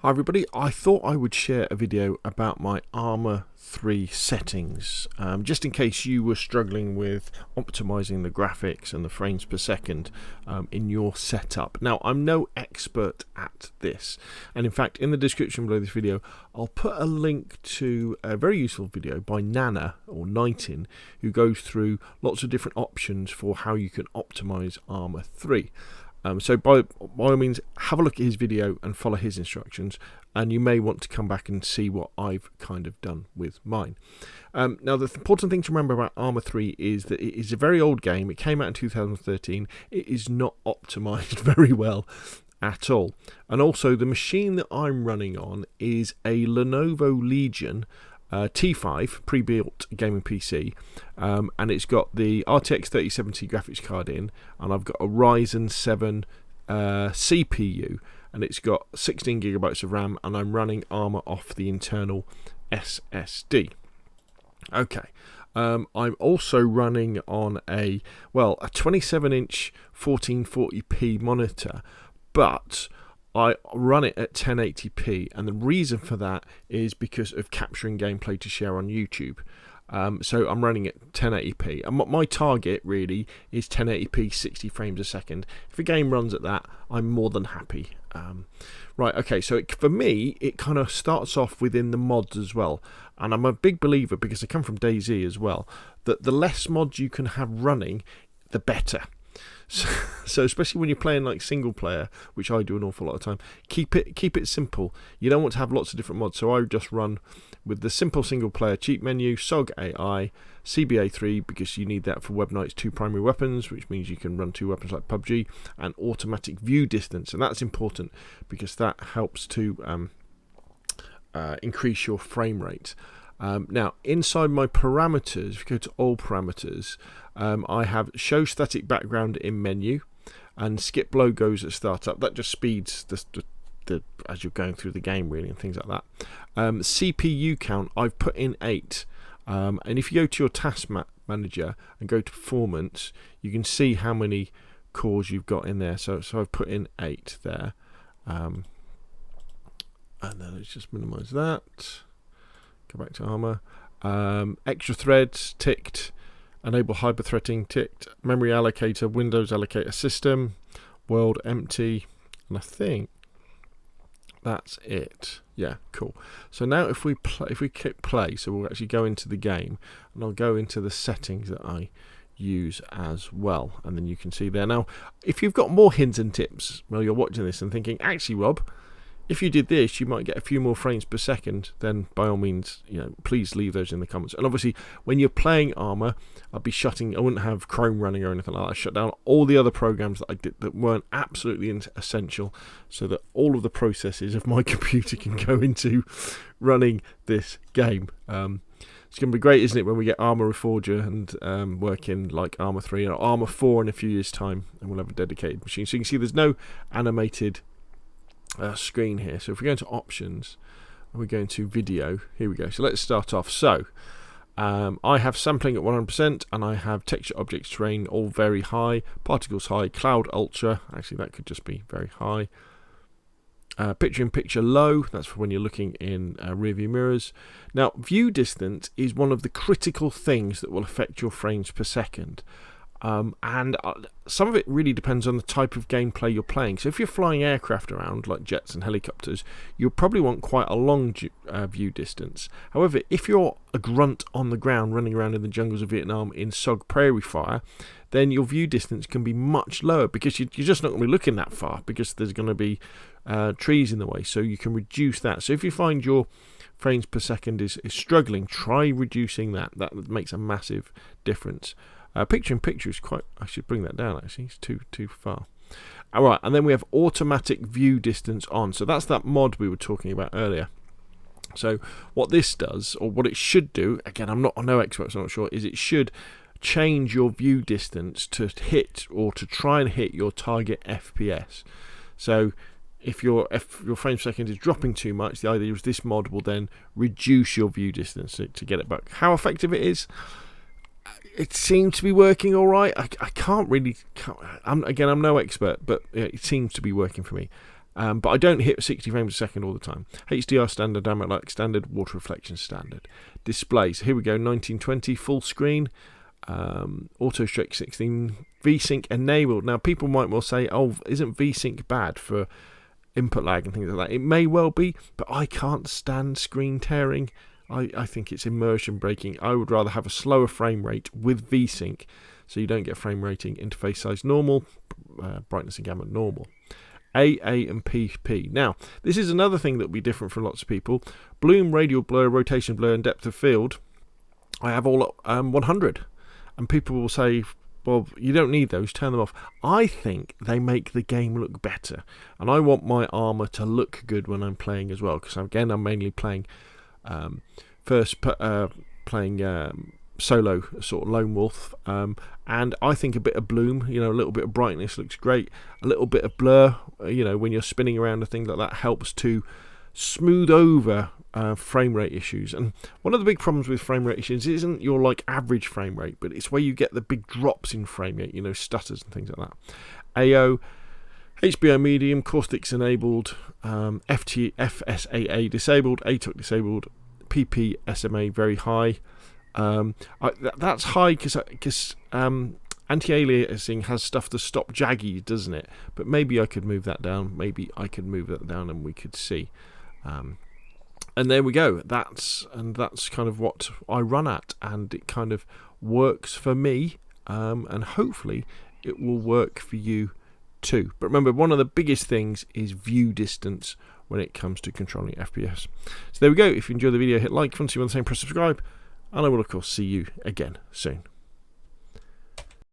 Hi everybody, I thought I would share a video about my Arma 3 settings, just in case you were struggling with optimizing the graphics and the frames per second in your setup. Now, I'm no expert at this, and in fact in the description below this video I'll put a link to a very useful video by Nana or Nightin, who goes through lots of different options for how you can optimize Arma 3. So by all means, have a look at his video and follow his instructions, and you may want to come back and see what I've kind of done with mine. Now, the important thing to remember about Arma 3 is that it is a very old game. It came out in 2013. It is not optimized very well at all. And also, the machine that I'm running on is a Lenovo Legion T5 pre-built gaming PC, and it's got the RTX 3070 graphics card in, and I've got a Ryzen 7 CPU, and it's got 16 gigabytes of RAM, and I'm running Arma off the internal SSD. Okay, I'm also running on a 27-inch 1440p monitor, but I run it at 1080p, and the reason for that is because of capturing gameplay to share on YouTube. So I'm running at 1080p, and my target really is 1080p 60 frames a second. If a game runs at that, I'm more than happy. Right, okay, so for me it kind of starts off within the mods as well, and I'm a big believer, because I come from DayZ as well, that the less mods you can have running, the better. So especially when you're playing like single player, which I do an awful lot of time, keep it simple. You don't want to have lots of different mods, so I just run with the simple single player cheat menu, SOG AI, CBA3, because you need that for Web Knight's 2 primary weapons, which means you can run 2 weapons like PUBG, and automatic view distance, and that's important because that helps to increase your frame rate. Now, inside my parameters, if you go to all parameters, I have show static background in menu and skip logos at startup. That just speeds the as you're going through the game, really, and things like that. CPU count, I've put in 8. And if you go to your task manager and go to performance, you can see how many cores you've got in there. So I've put in 8 there. And then let's just minimize that. Go back to Arma. Extra threads ticked. Enable hyperthreading ticked. Memory allocator, Windows allocator system, world empty, and I think that's it. Yeah, cool. So now if we click play, so we'll actually go into the game, and I'll go into the settings that I use as well, and then you can see there. Now, if you've got more hints and tips while you're watching this and thinking, actually, Rob, if you did this, you might get a few more frames per second, then by all means, please leave those in the comments. And obviously, when you're playing Arma, I wouldn't have Chrome running or anything like that. I shut down all the other programs that I did that weren't absolutely essential, so that all of the processes of my computer can go into running this game. It's going to be great, isn't it, when we get Arma Reforger and work in like Arma 3 or Arma 4 in a few years' time, and we'll have a dedicated machine. So you can see there's no animated screen here. So if we go into options and we go into video, here we go. So let's start off. So I have sampling at 100%, and I have texture, objects, terrain all very high, particles high, cloud ultra, actually that could just be very high, picture in picture low, that's for when you're looking in rear view mirrors. Now, view distance is one of the critical things that will affect your frames per second. And some of it really depends on the type of gameplay you're playing. So if you're flying aircraft around like jets and helicopters, you'll probably want quite a long view distance. However, if you're a grunt on the ground running around in the jungles of Vietnam in SOG prairie fire, then your view distance can be much lower, because you're just not going to be looking that far, because there's going to be trees in the way. So you can reduce that. So if you find your frames per second is struggling, try reducing that. That makes a massive difference. Picture in picture is quite, I should bring that down actually, it's too far. Alright, and then we have automatic view distance on. So that's that mod we were talking about earlier. So what this does, or what it should do, again, I'm no expert, so I'm not sure, is it should change your view distance to hit, or to try and hit, your target FPS. So if your frame per second is dropping too much, the idea is this mod will then reduce your view distance to get it back. How effective it is, it seems to be working all right. I can't really. I'm no expert, but it seems to be working for me. but I don't hit 60 frames a second all the time. HDR standard, dynamic light standard, water reflection standard. Displays, here we go, 1920 full screen, auto stretch 16, VSync enabled. Now people might well say, oh, isn't VSync bad for input lag and things like that? It may well be, but I can't stand screen tearing. I think it's immersion breaking. I would rather have a slower frame rate with VSync, so you don't get frame rating. Interface size normal, brightness and gamma normal. AA and PP. Now, this is another thing that will be different for lots of people. Bloom, radial blur, rotation blur, and depth of field, I have all at 100. And people will say, well, you don't need those, turn them off. I think they make the game look better. And I want my Arma to look good when I'm playing as well, because again, I'm mainly playing solo, sort of lone wolf, and I think a bit of bloom, a little bit of brightness looks great. A little bit of blur, when you're spinning around and things like that, helps to smooth over frame rate issues. And one of the big problems with frame rate issues isn't your average frame rate, but it's where you get the big drops in frame rate, stutters and things like that. AO, HBO medium, caustics enabled, FSAA disabled, ATOC disabled, PP SMA very high. That's high because anti-aliasing has stuff to stop jaggy, doesn't it? But maybe I could move that down. Maybe I could move that down, and we could see. And there we go. That's kind of what I run at, and it kind of works for me. And hopefully it will work for you too. But remember, one of the biggest things is view distance when it comes to controlling FPS. So there we go. If you enjoyed the video, hit like. If you want to see one the same, press subscribe. And I will, of course, see you again soon.